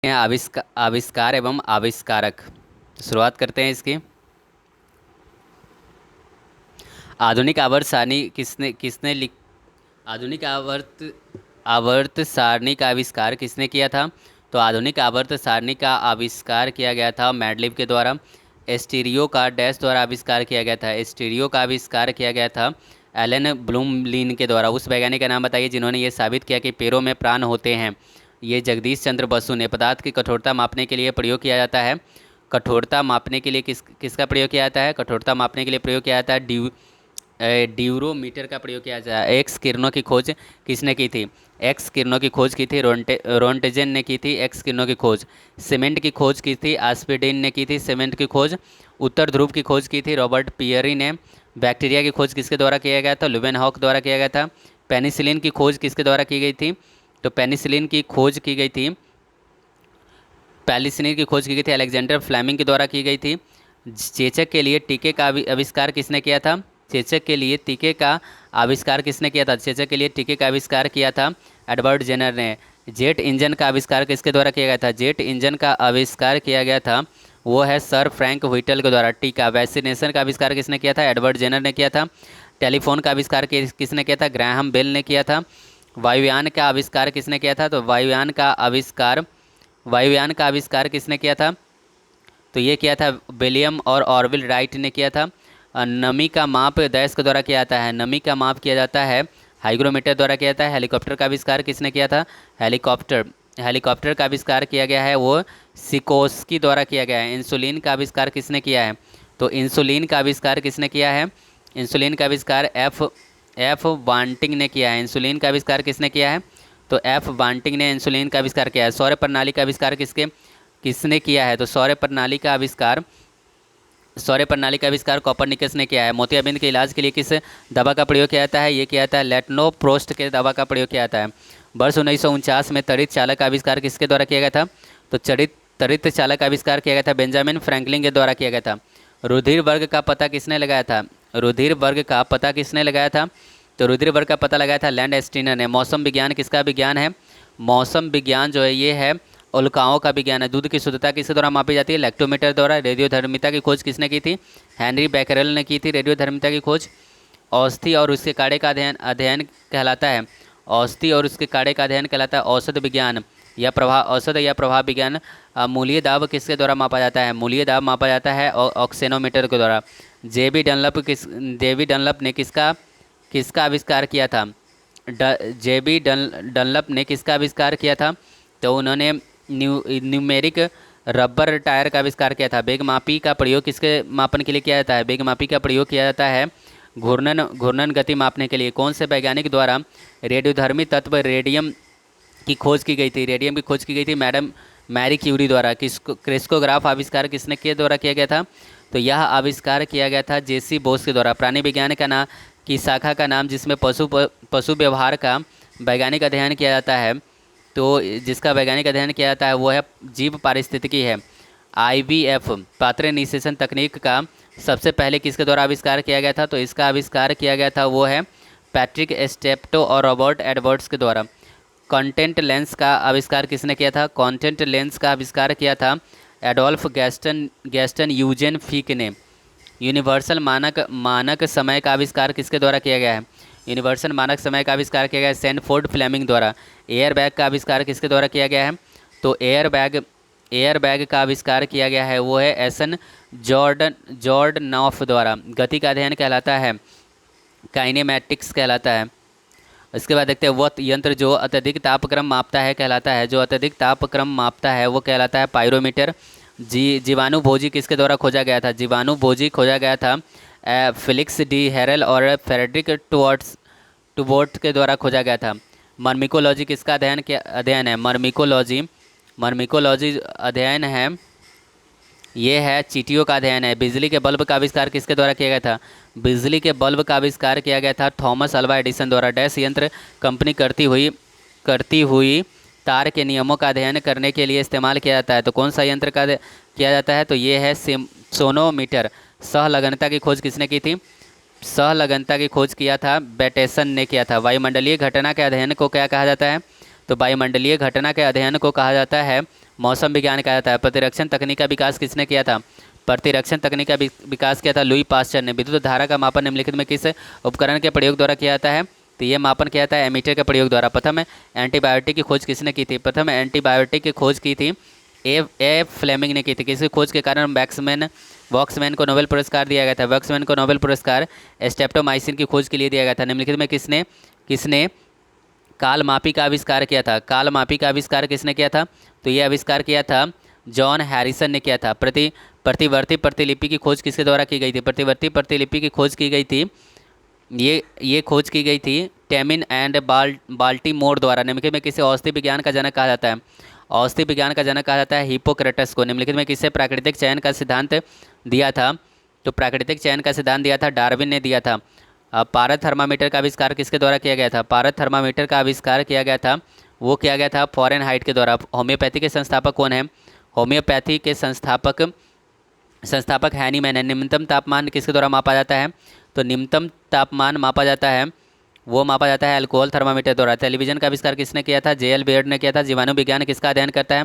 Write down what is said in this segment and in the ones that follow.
आविष्कार एवं आविष्कारक। शुरुआत करते हैं इसकी। आधुनिक आवर्त सारणी किसने किसने लिख आधुनिक आवर्त सारणी का आविष्कार किसने किया था? तो आधुनिक आवर्त सारणी का आविष्कार किया गया था मैडलिव के द्वारा। एस्टीरियो का डैश द्वारा आविष्कार किया गया था। एस्टीरियो का आविष्कार किया गया था एलन ब्लूमलिन के द्वारा। उस वैज्ञानिक का नाम बताइए जिन्होंने ये साबित किया कि पेड़ों में प्राण होते हैं। ये जगदीश चंद्र बसु ने। पदार्थ की कठोरता मापने के लिए प्रयोग किया जाता है। कठोरता मापने के लिए किसका प्रयोग किया जाता है? कठोरता मापने के लिए प्रयोग किया जाता है ड्यूरोमीटर का प्रयोग किया जाता है। एक्स किरणों की खोज किसने की थी? एक्स किरणों की खोज की थी रोन्टेजन ने की थी एक्स किरणों की खोज। सीमेंट की खोज की थी आस्पिडिन ने की थी सीमेंट की खोज। उत्तर ध्रुव की खोज की थी रॉबर्ट पियरी ने। बैक्टीरिया की खोज किसके द्वारा किया गया था? लुवेनहॉक द्वारा किया गया था। पेनिसिलिन की खोज किसके द्वारा की गई थी? तो पेनिसिलिन की खोज की गई थी पेनिसिलिन की खोज की गई थी अलेक्जेंडर फ्लेमिंग के द्वारा की गई थी। चेचक के लिए टीके का आविष्कार किसने किया था? चेचक के लिए टीके का आविष्कार किसने किया था? चेचक के लिए टीके का आविष्कार किया था एडवर्ड जेनर ने। जेट इंजन का आविष्कार किसके द्वारा किया गया था? जेट इंजन का आविष्कार किया गया था वो है सर फ्रैंक व्हिटल के द्वारा। टीका वैक्सीनेशन का आविष्कार किसने किया था? एडवर्ड जेनर ने किया था। टेलीफोन का आविष्कार किसने किया था? ग्राहम बेल ने किया था। वायुयान का आविष्कार किसने किया था? तो वायुयान का आविष्कार किसने किया था? तो ये किया था विलियम और ऑरविल राइट ने किया था। नमी का माप डैश के द्वारा किया जाता है? नमी का माप किया जाता है हाइग्रोमीटर द्वारा किया जाता है। हेलीकॉप्टर का आविष्कार किसने किया था? हेलीकॉप्टर का आविष्कार किया गया है वो सिकोस्की द्वारा किया गया है। इंसुलिन का आविष्कार किसने किया है? तो इंसुलिन का आविष्कार किसने किया है? इंसुलिन का आविष्कार एफ एफ वांटिंग ने किया है। इंसुलिन का आविष्कार किसने किया है? तो एफ वांटिंग ने इंसुलिन का आविष्कार किया है। सौर प्रणाली का आविष्कार किसने किया है? तो सौर प्रणाली का आविष्कार कोपरनिकस ने किया है। मोतियाबिंद के इलाज के लिए किस दवा का प्रयोग किया जाता है? ये किया जाता है लेटनोप्रोस्ट के दवा का प्रयोग किया जाता है। वर्ष 1949 में तड़ित चालक का आविष्कार किसके द्वारा किया गया था? तो तड़ित चालक का आविष्कार किया गया था बेंजामिन फ्रैंकलिन के द्वारा किया गया था। रुधिर वर्ग का पता किसने लगाया था? रुधिर वर्ग का पता किसने लगाया था? तो रुधिर वर्ग का पता लगाया था लैंड एस्टीनर ने। मौसम विज्ञान किसका विज्ञान है? मौसम विज्ञान जो है ये है उल्काओं का विज्ञान है। दूध की शुद्धता किसके द्वारा मापी जाती है? लैक्टोमीटर द्वारा। रेडियोधर्मिता की खोज किसने की थी? हेनरी बैकरेल ने की थी रेडियोधर्मिता की खोज। औषधि और उसके काढ़े का अध्ययन अध्ययन कहलाता है। औषधि और उसके काढ़े का अध्ययन कहलाता है औषध विज्ञान या प्रभाव औषध या प्रभाव विज्ञान। मूल्य दाब किसके द्वारा मापा जाता है? मूल्य दाब मापा जाता है ऑक्सेनोमीटर के द्वारा। जेबी डनलप ने किसका किसका आविष्कार किया था? जेबी डनलप ने किसका आविष्कार किया था? तो उन्होंने न्यूमेरिक रबर टायर का आविष्कार किया था। बेग मापी का प्रयोग किसके मापन के लिए किया जाता है? बेग मापी का प्रयोग किया जाता है घूर्णन गति मापने के लिए। कौन से वैज्ञानिक द्वारा रेडियोधर्मी तत्व रेडियम की खोज की गई थी? रेडियम की खोज की गई थी मैडम मैरी क्यूरी द्वारा। क्रिस्कोग्राफ आविष्कार किसने के द्वारा किया गया था? तो यह आविष्कार किया गया था जेसी बोस के द्वारा। प्राणी विज्ञान का नाम की शाखा का नाम जिसमें पशु व्यवहार का वैज्ञानिक अध्ययन किया जाता है, तो जिसका वैज्ञानिक अध्ययन किया जाता है वो है जीव पारिस्थितिकी है। आईवीएफ पात्र निषेचन तकनीक का सबसे पहले किसके द्वारा आविष्कार किया गया था? तो इसका आविष्कार किया गया था वो है पैट्रिक स्टेप्टो और रॉबर्ट एडवर्ड्स के द्वारा। कॉन्टेंट लेंस का आविष्कार किसने किया था? कॉन्टेंट लेंस का आविष्कार किया था एडोल्फ गैस्टन यूजेन फीक ने। यूनिवर्सल मानक समय का आविष्कार किसके द्वारा किया गया है? यूनिवर्सल मानक समय का आविष्कार किया गया है सैनफोर्ड फ्लेमिंग द्वारा। एयर बैग का आविष्कार किसके द्वारा किया गया है? तो एयर बैग का आविष्कार किया गया है वो है एसन जॉर्डनॉफ द्वारा। गति का अध्ययन कहलाता है काइनेमैटिक्स कहलाता है। इसके बाद देखते हैं वह यंत्र जो अत्यधिक तापक्रम मापता है कहलाता है। जो अत्यधिक तापक्रम मापता है वो कहलाता है पायरोमीटर। जीवाणु भोजी किसके द्वारा खोजा गया था? जीवाणु भोजी खोजा गया था फिलिक्स डी हेरल और फ्रेडरिक टुबोट के द्वारा खोजा गया था। मर्मिकोलॉजी किसका अध्ययन है? मर्मिकोलॉजी अध्ययन है ये है चींटियों का अध्ययन है। बिजली के बल्ब का आविष्कार किसके द्वारा किया गया था? बिजली के बल्ब का आविष्कार किया गया था थॉमस अल्वा एडिसन द्वारा। डैश यंत्र कंपनी करती हुई तार के नियमों का अध्ययन करने के लिए इस्तेमाल किया जाता है। तो कौन सा यंत्र का किया जाता है? तो ये है सोनोमीटर। सहलगनता की खोज किसने की थी? सहलगनता की खोज किया था बैटेसन ने किया था। वायुमंडलीय घटना के अध्ययन को क्या कहा जाता है? तो वायुमंडलीय घटना के अध्ययन को कहा जाता है मौसम विज्ञान कहा जाता है। प्रतिरक्षण तकनीक का विकास किसने किया था? प्रतिरक्षण तकनीक का विकास किया था लुई पास्चर ने। विद्युत धारा का मापन निम्नलिखित में किस उपकरण के प्रयोग द्वारा किया जाता है? तो ये मापन किया जाता है एमीटर के प्रयोग द्वारा। प्रथम एंटीबायोटिक की खोज किसने की थी? प्रथम एंटीबायोटिक की खोज की थी ए फ्लेमिंग ने की थी। किसी खोज के कारण वॉक्समैन को नोबेल पुरस्कार दिया गया था। वॉक्समैन को नोबेल पुरस्कार स्ट्रेप्टोमाइसिन की खोज के लिए दिया गया था। निम्नलिखित में किसने किसने कालमापी का आविष्कार किया था? कालमापी का आविष्कार किसने किया था? तो ये आविष्कार किया था जॉन हैरिसन ने किया था। प्रतिवर्ती प्रतिलिपि की खोज किसके द्वारा की गई थी? प्रतिवर्ती प्रतिलिपि की खोज की गई थी ये खोज की गई थी टेमिन एंड बाल्टीमोर द्वारा। निम्नलिखित में किसे औषधि विज्ञान का जनक कहा जाता है? औषधि विज्ञान का जनक कहा जाता है हिप्पोक्रेटस को। निम्नलिखित में किससे प्राकृतिक चयन का सिद्धांत दिया था? तो प्राकृतिक चयन का सिद्धांत दिया था डार्विन ने दिया था। पारद थर्मामीटर का आविष्कार किसके द्वारा किया गया था? पारद थर्मामीटर का आविष्कार किया गया था, वो किया गया था फॉरेनहाइट के द्वारा। होम्योपैथी के संस्थापक कौन है? होम्योपैथी के संस्थापक हैनीमैन है। निम्नतम तापमान किसके द्वारा मापा जाता है? तो निम्नतम तापमान मापा जाता है वो मापा जाता है अल्कोहल थर्मामीटर द्वारा। टेलीविजन का आविष्कार किसने किया था? जे एल बेयर्ड ने किया था। जीवाणु विज्ञान किसका अध्ययन करता है?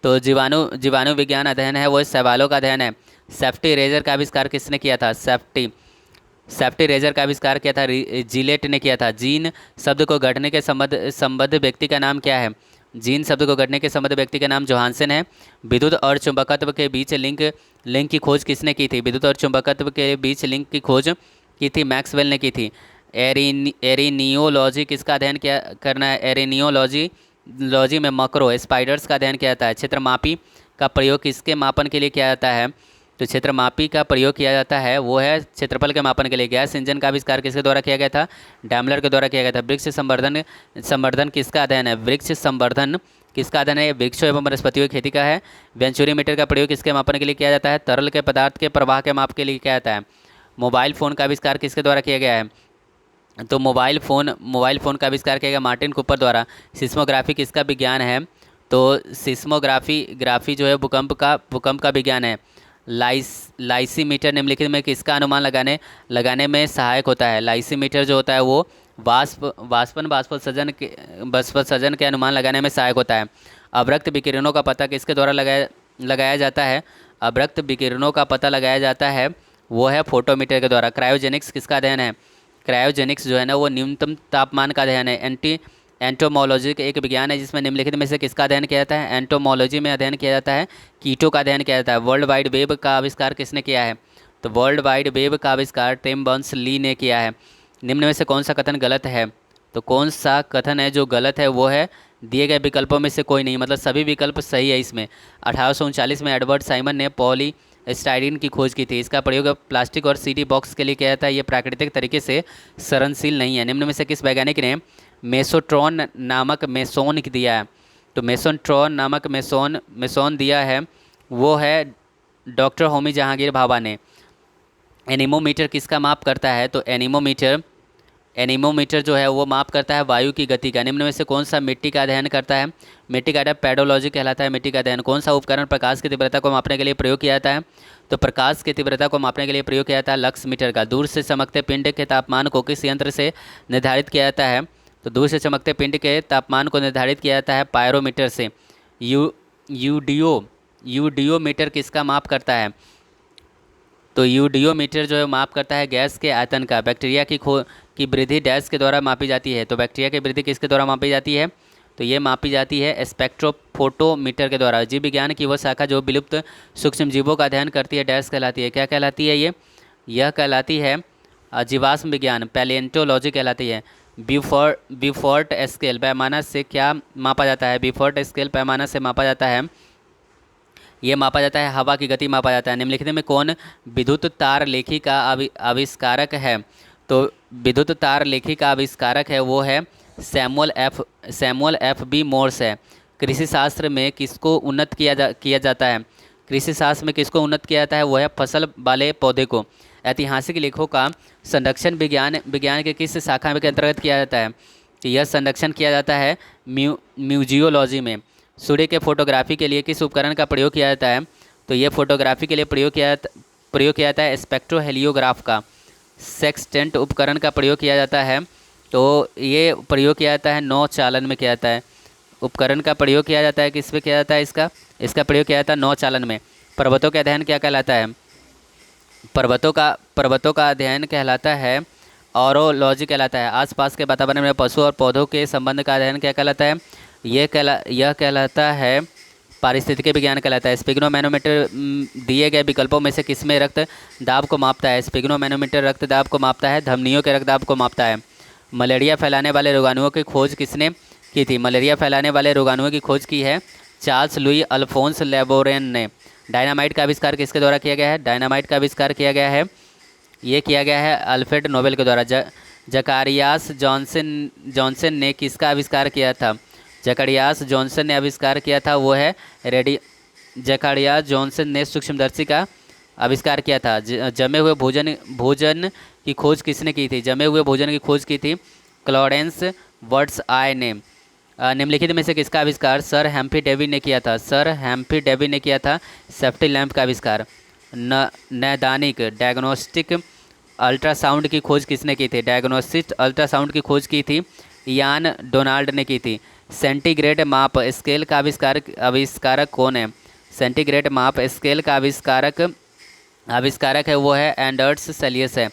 तो जीवाणु विज्ञान अध्ययन है वो सवालों का अध्ययन है। सेफ्टी रेजर का आविष्कार किसने किया था? सेफ्टी रेजर का आविष्कार किया था जिलेट ने किया था। जीन शब्द को गढ़ने के संबद्ध व्यक्ति का नाम क्या है? जीन शब्द को गढ़ने के संबद्ध व्यक्ति का नाम जोहानसन है। विद्युत और चुंबकत्व के बीच लिंक की खोज किसने की थी? विद्युत और चुंबकत्व के बीच लिंक की खोज की थी मैक्सवेल ने की थी। एरिनियोलॉजी किसका अध्ययन करना है? एरिनियोलॉजी में मकरो स्पाइडर्स का अध्ययन किया जाता है। क्षेत्रमापी का प्रयोग किसके मापन के लिए किया जाता है? तो क्षेत्रमापी का प्रयोग किया जाता है वो है क्षेत्रफल के मापन के लिए। गैस इंजन का आविष्कार किसके द्वारा किया गया था? डैमलर के द्वारा किया गया था। वृक्ष संवर्धन किसका अध्ययन है? वृक्ष संवर्धन किसका अध्ययन है? वृक्षों एवं वनस्पतियों की खेती का है। वेंचुरीमीटर का प्रयोग किसके मापन के लिए किया जाता है? तरल के पदार्थ के प्रवाह के माप के लिए किया जाता है। मोबाइल फ़ोन का आविष्कार किसके द्वारा किया गया है? तो मोबाइल फ़ोन का आविष्कार किया गया मार्टिन कूपर द्वारा। सिस्मोग्राफी किसका विज्ञान है? तो सिस्मोग्राफी जो है भूकंप का विज्ञान है। लाइसीमीटर निम्नलिखित में किसका अनुमान लगाने में सहायक होता है? लाइसीमीटर जो होता है वो बाष्पोत्सर्जन के अनुमान लगाने में सहायक होता है। अवरक्त विकिरणों का पता किसके द्वारा लगाया जाता है? अवरक्त विकिरणों का पता लगाया जाता है वो है फोटोमीटर के द्वारा। क्रायोजेनिक्स किसका अध्ययन है? क्रायोजेनिक्स जो है ना वो न्यूनतम तापमान का अध्ययन है। एंटोमोलॉजी एक विज्ञान है जिसमें निम्नलिखित में से किसका अध्ययन किया जाता है? एंटोमोलॉजी में अध्ययन किया जाता है कीटों का अध्ययन किया जाता है। वर्ल्ड वाइड वेब का आविष्कार किसने किया है? तो वर्ल्ड वाइड वेब का आविष्कार टिम बर्नर्स ली ने किया है। निम्न में से कौन सा कथन गलत है? तो कौन सा कथन है जो गलत है वो है दिए गए विकल्पों में से कोई नहीं, मतलब सभी विकल्प सही है इसमें। 1839 में एडवर्ड साइमन ने पॉलीस्टाइरीन की खोज की थी। इसका प्रयोग प्लास्टिक और सीडी बॉक्स के लिए किया जाता है। ये प्राकृतिक तरीके से सरणशील नहीं है। निम्न में से किस वैज्ञानिक ने मेसोट्रॉन नामक मेसोन दिया है? तो मेसोट्रॉन नामक मेसोन दिया है वो है डॉक्टर होमी जहांगीर भाभा ने। एनीमोमीटर किसका माप करता है? तो एनीमोमीटर जो है वो माप करता है वायु की गति का। निम्न में से कौन सा मिट्टी का अध्ययन करता है? मिट्टी का अध्ययन पेडोलॉजी कहलाता है। मिट्टी का अध्ययन कौन सा उपकरण प्रकाश की तीव्रता को मापने के लिए प्रयोग किया जाता है? तो प्रकाश की तीव्रता को मापने के लिए प्रयोग किया जाता है लक्स मीटर का। दूर से चमकते पिंड के तापमान को किस यंत्र से निर्धारित किया जाता है? तो दूर से चमकते पिंड के तापमान को निर्धारित किया जाता है पायरोमीटर से। यूडियोमीटर किसका माप करता है? तो यूडियोमीटर जो है माप करता है गैस के आयतन का। बैक्टीरिया की वृद्धि डैश के द्वारा मापी जाती है। तो बैक्टीरिया की वृद्धि किसके द्वारा मापी जाती है? तो ये मापी जाती है स्पेक्ट्रोफोटोमीटर के द्वारा। जीव विज्ञान की वह शाखा जो विलुप्त सूक्ष्म जीवों का अध्ययन करती है डैश कहलाती है। क्या कहलाती है यह कहलाती है जीवाश्म विज्ञान, पैलिएंटोलॉजी कहलाती है। ब्यूफोर्ट स्केल पैमाना से क्या मापा जाता है? ब्यूफोर्ट स्केल पैमाना से मापा जाता है ये मापा जाता है हवा की गति मापा जाता है। निम्नलिखित में कौन विद्युत तार लेखी का आविष्कारक है? तो विद्युत तार लेखी का आविष्कारक है वो है सैमुअल एफ बी मोर्स है। कृषि शास्त्र में किसको उन्नत किया जाता है? कृषि शास्त्र में किसको उन्नत किया जाता है वो है फसल वाले पौधे को। ऐतिहासिक लेखों का संरक्षण विज्ञान के किस शाखा के अंतर्गत किया जाता है? तो यह संरक्षण किया जाता है म्यूजियोलॉजी में। सूर्य के फोटोग्राफी के लिए किस उपकरण का प्रयोग किया जाता है? तो यह फोटोग्राफी के लिए प्रयोग किया जाता है स्पेक्ट्रोहेलियोग्राफ का। सेक्सटेंट उपकरण का प्रयोग किया जाता है तो ये प्रयोग किया जाता है नौ चालन में किया जाता है। उपकरण का प्रयोग किया जाता है, किस पे किया जाता है इसका प्रयोग किया जाता है नौचालन में। पर्वतों का अध्ययन क्या कहलाता है? पर्वतों का अध्ययन कहलाता है ऑरोलॉजी कहलाता है। आसपास के वातावरण में पशु और पौधों के संबंध का अध्ययन क्या कहलाता है? यह कहलाता है पारिस्थितिकी विज्ञान कहलाता है। स्पिग्नोमैनोमीटर दिए गए विकल्पों में से किसमें रक्त दाब को मापता है? स्पिग्नोमैनोमीटर रक्त दाब को मापता है, धमनियों के रक्त दाब को मापता है। मलेरिया फैलाने वाले रोगाणुओं की खोज किसने की थी? मलेरिया फैलाने वाले रोगाणुओं की खोज की है चार्ल्स लुई अल्फोंस लेबोरेन ने। डायनामाइट का आविष्कार किसके द्वारा किया गया है? डायनामाइट का आविष्कार किया गया है, ये किया गया है अल्फ्रेड नोबेल के द्वारा। जकारियास जॉनसन ने किसका आविष्कार किया था? जकारियास जॉनसन ने आविष्कार किया था वो है जकारियास जॉनसन ने सूक्ष्मदर्शी का आविष्कार किया था। जमे हुए भोजन की खोज किसने की थी? जमे हुए भोजन की खोज की थी क्लॉरेंस वर्ड्स आय ने। निम्नलिखित में से किसका आविष्कार सर हैम्फ्री डेवी ने किया था? सर हैम्फ्री डेवी ने किया था सेफ्टी लैंप का आविष्कार। नैदानिक डायग्नोस्टिक अल्ट्रासाउंड की खोज किसने की थी? डायग्नोस्टिक अल्ट्रासाउंड की खोज की थी यान डोनाल्ड ने की थी। सेंटीग्रेड माप स्केल का आविष्कारक कौन है? सेंटीग्रेड माप स्केल का आविष्कारक है वो है एंडर्स सेलियस है।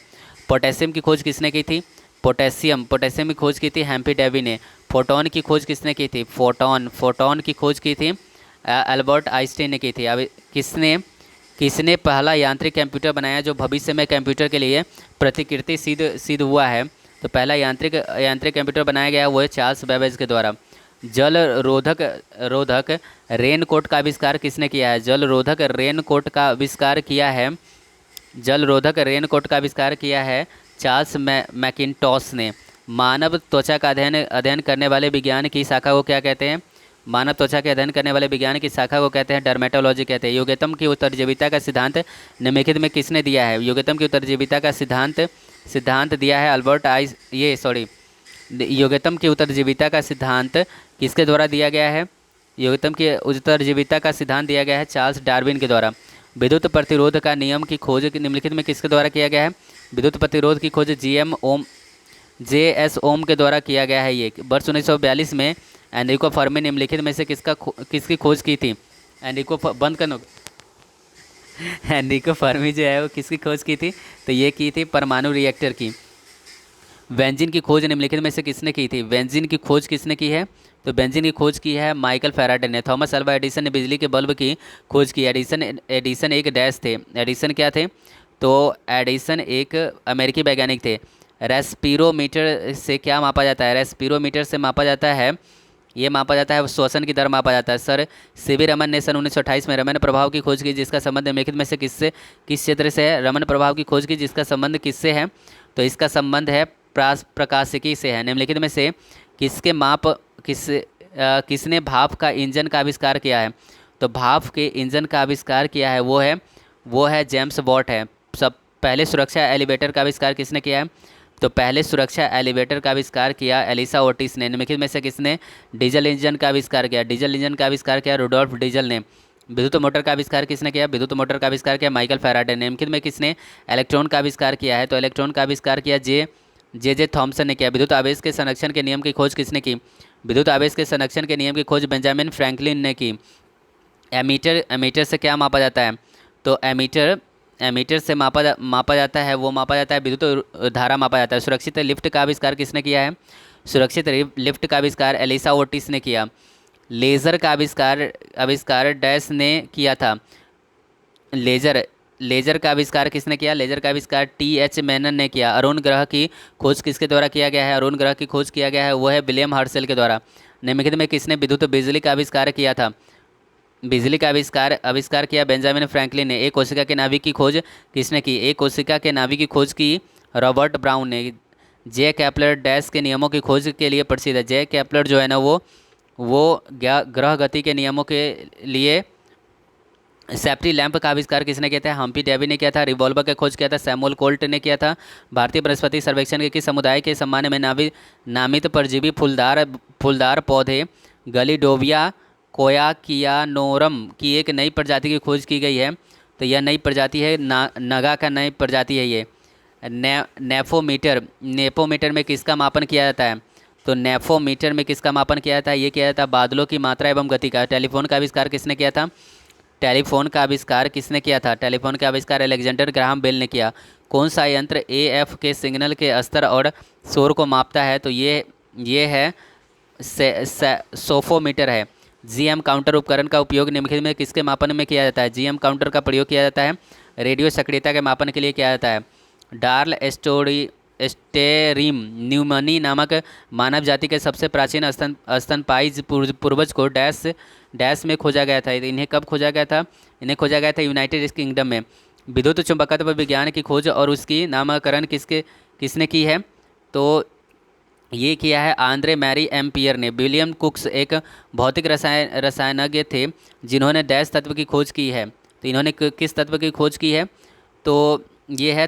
पोटेशियम की खोज किसने की थी? पोटेशियम की खोज की थी हैम्फ्री डेवी ने। फोटोन की खोज किसने की थी? फोटोन की खोज की थी अल्बर्ट आइंस्टीन ने की थी। किसने पहला यांत्रिक कंप्यूटर बनाया जो भविष्य में कंप्यूटर के लिए प्रतिकृति सिद्ध हुआ है? तो पहला यांत्रिक कंप्यूटर बनाया गया वो है चार्ल्स बेबेज के द्वारा। जल रोधक रेनकोट का आविष्कार किसने किया है? जल रोधक रेनकोट का आविष्कार किया है चार्ल्स मैकिन्टॉश ने। मानव त्वचा का अध्ययन करने वाले विज्ञान की शाखा को क्या कहते हैं? मानव त्वचा के अध्ययन करने वाले विज्ञान की शाखा को कहते हैं डर्मेटोलॉजी कहते हैं। योग्यतम की उत्तरजीविता का सिद्धांत निम्नलिखित में किसने दिया है? योग्यतम की उत्तरजीविता का सिद्धांत दिया है योग्यतम की उत्तरजीविता का सिद्धांत किसके द्वारा दिया गया है? योग्यतम की उत्तरजीविता का सिद्धांत दिया गया है चार्ल्स डार्विन के द्वारा। विद्युत प्रतिरोध का नियम की खोज निम्नलिखित में किसके द्वारा किया गया है? विद्युत प्रतिरोध की खोज JS ओम के द्वारा किया गया है। ये वर्ष 1942 में एनरिको फर्मी निम्नलिखित में से किसकी खोज की थी? एनरिको फर्मी जो है वो किसकी खोज की थी? तो ये की थी परमाणु रिएक्टर की। बेंजीन की खोज निम्नलिखित में से किसने की थी? बेंजीन की खोज किसने की है? तो बेंजीन की खोज की है माइकल फैराडे ने। थॉमस अल्वा एडिसन ने बिजली के बल्ब की खोज की। एडिसन एक डैश थे। एडिसन क्या थे? तो एडिसन एक अमेरिकी वैज्ञानिक थे। रेस्पिरोमीटर से क्या मापा जाता है? रेस्पिरोमीटर से मापा जाता है श्वसन की दर मापा जाता है। सर सीवी रमन ने सन 1928 में रमन प्रभाव की खोज की जिसका संबंध निम्नलिखित में से किस क्षेत्र से है? रमन प्रभाव की खोज की जिसका संबंध किससे है? तो इसका संबंध है प्रकाशिकी से है। निम्नलिखित में से किसने भाप का इंजन का आविष्कार किया है? तो भाप के इंजन का आविष्कार किया है वो है जेम्स वॉट है। पहले सुरक्षा एलिवेटर का आविष्कार किसने किया है? तो पहले सुरक्षा एलिवेटर का आविष्कार किया एलिसा ओटिस ने। निम्नलिखित में से किसने डीजल इंजन का आविष्कार किया? डीजल इंजन का आविष्कार किया रुडोल्फ डीजल ने। विद्युत मोटर का आविष्कार किसने किया? विद्युत मोटर का आविष्कार किया माइकल फैराडे ने। निम्नलिखित में किसने इलेक्ट्रॉन का आविष्कार किया है? तो इलेक्ट्रॉन का आविष्कार किया जे थॉमसन ने किया। विद्युत आवेश के संरक्षण के नियम की खोज किसने की? विद्युत आवेश के संरक्षण के नियम की खोज बेंजामिन फ्रैंकलिन ने की। एमीटर से क्या मापा जाता है? तो एमीटर से मापा जाता है विद्युत धारा मापा जाता है। सुरक्षित लिफ्ट का आविष्कार किसने किया है? सुरक्षित लिफ्ट का आविष्कार एलिसा ओटिस ने किया। लेज़र का आविष्कार डैश ने किया था। लेज़र का आविष्कार किसने किया? लेज़र का आविष्कार TH मेनन ने किया। अरुण ग्रह की खोज किसके द्वारा किया गया है? अरुण ग्रह की खोज किया गया है वो है विलियम हर्शेल के द्वारा। निम्नलिखित में किसने बिजली का आविष्कार किया था? बिजली का आविष्कार किया बेंजामिन फ्रैंकलिन ने। एक कोशिका के नाभिक की खोज किसने की? एक कोशिका के नाभिक की खोज की रॉबर्ट ब्राउन ने। जे केपलर डैश के नियमों की खोज के लिए प्रसिद्ध है। जे केपलर जो है ना वो ग्रह गति के नियमों के लिए सेफ्टी लैंप का आविष्कार किसने किया था? हम्फ्री डेवी ने किया था। रिवॉल्वर का खोज किया था सैमुअल कोल्ट ने किया था। भारतीय वनस्पति सर्वेक्षण के किस समुदाय के सम्मान में नामित परजीवी फूलदार पौधे गलीडोविया कोयाकियानोरम की एक नई प्रजाति की खोज की गई है? तो यह नई प्रजाति है नगा का नई प्रजाति है ये। नेपोमीटर में किसका मापन किया जाता है? तो नेफोमीटर में किसका मापन किया था? ये किया जाता है बादलों की मात्रा एवं गति का। टेलीफोन का आविष्कार किसने किया था? टेलीफोन का आविष्कार किसने किया था? टेलीफोन का आविष्कार अलेक्जेंडर ग्राहम बेल ने किया। कौन सा यंत्र एएफ के सिग्नल के स्तर और शोर को मापता है? तो ये है सोफोमीटर है। जीएम काउंटर उपकरण का उपयोग निम्नलिखित में किसके मापन में किया जाता है? जीएम काउंटर का प्रयोग किया जाता है रेडियो सक्रियता के मापन के लिए किया जाता है। डार्ल एस्टेरिम न्यूमनी नामक मानव जाति के सबसे प्राचीन स्तनपायी पूर्वज को डैश में खोजा गया था। इन्हें कब खोजा गया था? इन्हें खोजा गया था यूनाइटेड किंगडम में। विद्युत चुंबकत्व विज्ञान की खोज और उसकी नामकरण किसने की है? तो ये किया है आंद्रे मैरी एम्पियर ने। विलियम कुक्स एक भौतिक रसायनज्ञ थे जिन्होंने डैश तत्व की खोज की है। तो इन्होंने किस तत्व की खोज की है? तो ये है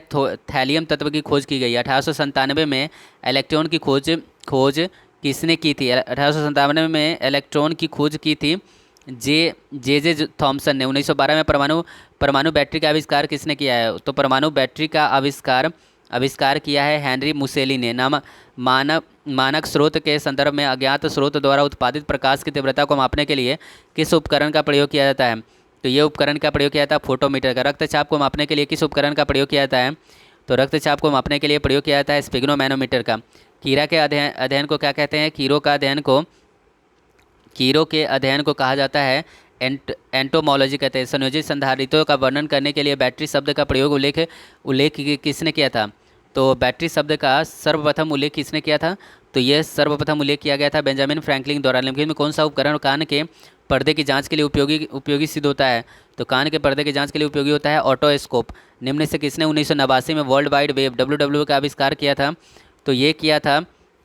थैलियम तत्व की खोज की गई। 1897 में इलेक्ट्रॉन की खोज किसने की थी? 1897 में इलेक्ट्रॉन की खोज की थी जे थॉमसन ने। 1912 में परमाणु बैटरी का आविष्कार किसने किया है? तो परमाणु बैटरी का आविष्कार किया है हेनरी मुसेली ने। मानक स्रोत के संदर्भ में अज्ञात स्रोत द्वारा उत्पादित प्रकाश की तीव्रता को मापने के लिए किस उपकरण का प्रयोग किया जाता है? तो ये उपकरण का प्रयोग किया जाता है फोटोमीटर का। रक्तचाप को मापने के लिए किस उपकरण का प्रयोग किया जाता है? तो रक्तचाप को मापने के लिए प्रयोग किया जाता है स्पिग्नोमैनोमीटर का। कीड़ा के अध्ययन को क्या कहते हैं? कीड़ों के अध्ययन को कहा जाता है एंटोमोलॉजी कहते हैं। संयोजित संधारित्रों का वर्णन करने के लिए बैटरी शब्द का प्रयोग उल्लेख किसने किया था? तो बैटरी शब्द का सर्वप्रथम उल्लेख किसने किया था? तो यह सर्वप्रथम उल्लेख किया गया था बेंजामिन फ्रैंकलिन द्वारा। निम्नलिखित में कौन सा उपकरण कान के पर्दे की जांच के लिए उपयोगी सिद्ध होता है? तो कान के पर्दे की जांच के लिए उपयोगी होता है ऑटोस्कोप। निम्न से किसने 1989 में वर्ल्ड वाइड वेब WWW का आविष्कार किया था? तो ये किया था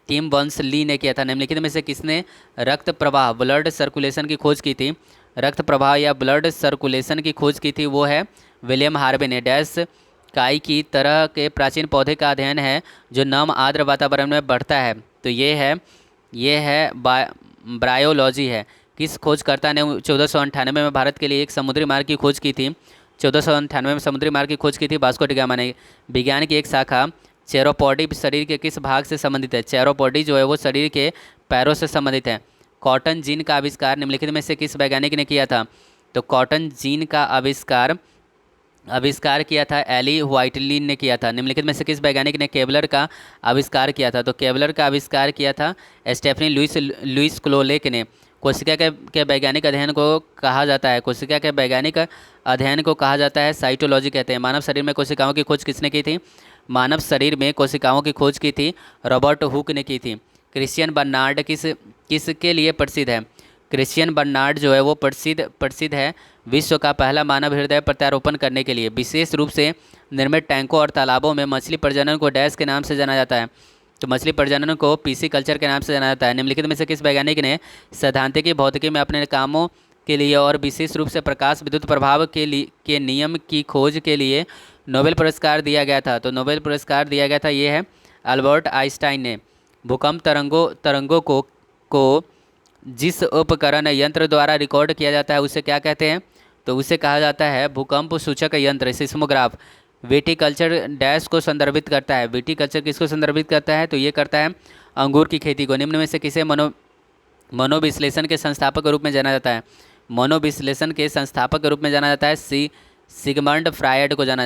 टिम बर्न्स ली ने किया था। निम्नलिखित में से किसने रक्त प्रवाह ब्लड सर्कुलेशन की खोज की थी? रक्त प्रवाह या ब्लड सर्कुलेशन की खोज की थी वो है विलियम हार्वे ने। डैश काई की तरह के प्राचीन पौधे का अध्ययन है जो नम आर्द्र वातावरण में बढ़ता है। तो ये है ब्रायोलॉजी है। किस खोजकर्ता ने 1498 में भारत के लिए एक समुद्री मार्ग की खोज की थी? 1498 में समुद्री मार्ग की खोज की थी वास्को डी गामा ने। विज्ञान की एक शाखा चेरोपॉडी शरीर के किस भाग से संबंधित है? चेरोपॉडी जो है वो शरीर के पैरों से संबंधित है। कॉटन जीन का आविष्कार निम्नलिखित में से किस वैज्ञानिक ने किया था? तो कॉटन जीन का आविष्कार किया था एली व्हाइटलिन ने किया था। निम्नलिखित में से किस वैज्ञानिक ने केवलर का आविष्कार किया था? तो केवलर का आविष्कार किया था स्टेफनी लुइस क्लोलेक ने। कोशिका के वैज्ञानिक अध्ययन को कहा जाता है साइटोलॉजी कहते हैं। मानव शरीर में कोशिकाओं की खोज किसने की थी? मानव शरीर में कोशिकाओं की खोज की थी रॉबर्ट हुक ने की थी। क्रिश्चियन बर्नार्ड किसके लिए प्रसिद्ध है? क्रिश्चियन बर्नार्ड जो है वो प्रसिद्ध है विश्व का पहला मानव हृदय प्रत्यारोपण करने के लिए। विशेष रूप से निर्मित टैंकों और तालाबों में मछली प्रजनन को डैश के नाम से जाना जाता है। तो मछली प्रजनन को पीसी कल्चर के नाम से जाना जाता है। निम्नलिखित में से किस वैज्ञानिक ने सैद्धांतिक भौतिकी में अपने कामों के लिए और विशेष रूप से प्रकाश विद्युत प्रभाव के नियम की खोज के लिए नोबेल पुरस्कार दिया गया था? तो नोबेल पुरस्कार दिया गया था ये है अल्बर्ट आइंस्टाइन ने। भूकंप तरंगों को जिस उपकरण यंत्र द्वारा रिकॉर्ड किया जाता है उसे क्या कहते हैं? तो उसे कहा जाता है भूकंप सूचक यंत्र सिस्मोग्राफ। विटीकल्चर डैश को संदर्भित करता है? विटीकल्चर किसको संदर्भित करता है? तो ये करता है अंगूर की खेती को। निम्न में से किसे मनोविश्लेषण के संस्थापक के रूप में जाना जाता है? मनोविश्लेषण के संस्थापक के रूप में जाना जाता है सिगमंड फ्रायड को जाना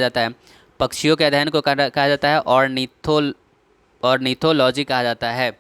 जाता है। पक्षियों के अध्ययन को कहा जाता है ऑर्निथोलॉजी कहा जाता है।